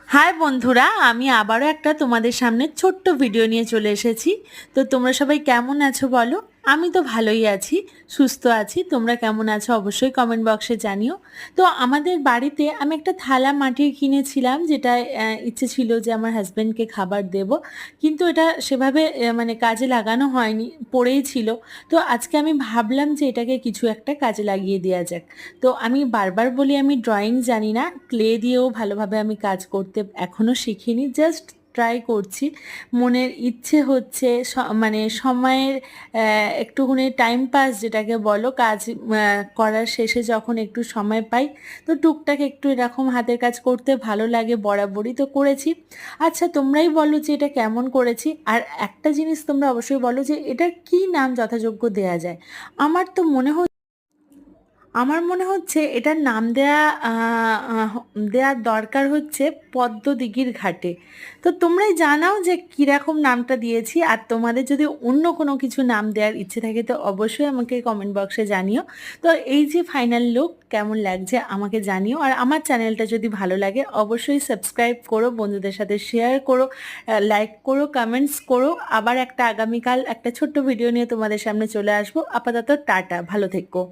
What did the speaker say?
High বন্ধুরা, আমি আবারও একটা তোমাদের সামনে ছোট্ট ভিডিও নিয়ে চলে এসেছি। তো তোমরা সবাই কেমন আছো বলো? আমি তো ভালোই আছি, সুস্থ আছি। তোমরা কেমন আছো অবশ্যই কমেন্ট বক্সে জানিও। তো আমাদের বাড়িতে আমি একটা থালা মাটির কিনেছিলাম, যেটা ইচ্ছে ছিল যে আমার হাজব্যান্ডকে খাবার দেব, কিন্তু এটা সেভাবে মানে কাজে লাগানো হয়নি, পড়েই ছিল। তো আজকে আমি ভাবলাম যে এটাকে কিছু একটা কাজে লাগিয়ে দেওয়া যাক। তো আমি বারবার বলি আমি ড্রয়িং জানি না, ক্লে দিয়েও ভালোভাবে আমি কাজ করতে এখনও শিখিনি, জাস্ট ট্রাই করছি। মনের ইচ্ছে হচ্ছে, মানে সময়ের একটুখানি টাইম পাস যেটাকে বলো, কাজ করার শেষে যখন একটু সময় পাই, তো টুকটাক একটু এরকম হাতের কাজ করতে ভালো লাগে, বরাবরই তো করেছি। আচ্ছা, তোমরাই বলো যে এটা কেমন করেছি, আর একটা জিনিস তোমরা অবশ্যই বলো যে এটার কি নাম যথাযোগ্য দেয়া যায়। আমার তো মনে হয়, আমার মনে হচ্ছে এটার নাম দেওয়ার দরকার হচ্ছে পদ্ম দিঘির ঘাটে। তো তোমরাই জানাও যে কিরকম নামটা দিয়েছি, আর তোমাদের যদি অন্য কোনো কিছু নাম দেওয়ার ইচ্ছে থাকে তো অবশ্যই আমাকে কমেন্ট বক্সে জানিও। তো এই যে ফাইনাল লুক কেমন লাগছে আমাকে জানিও, আর আমার চ্যানেলটা যদি ভালো লাগে অবশ্যই সাবস্ক্রাইব করো, বন্ধুদের সাথে শেয়ার করো, লাইক করো, কমেন্টস করো। আবার একটা আগামীকাল একটা ছোট্ট ভিডিও নিয়ে তোমাদের সামনে চলে আসবো। আপাতত টাটা, ভালো থেকো।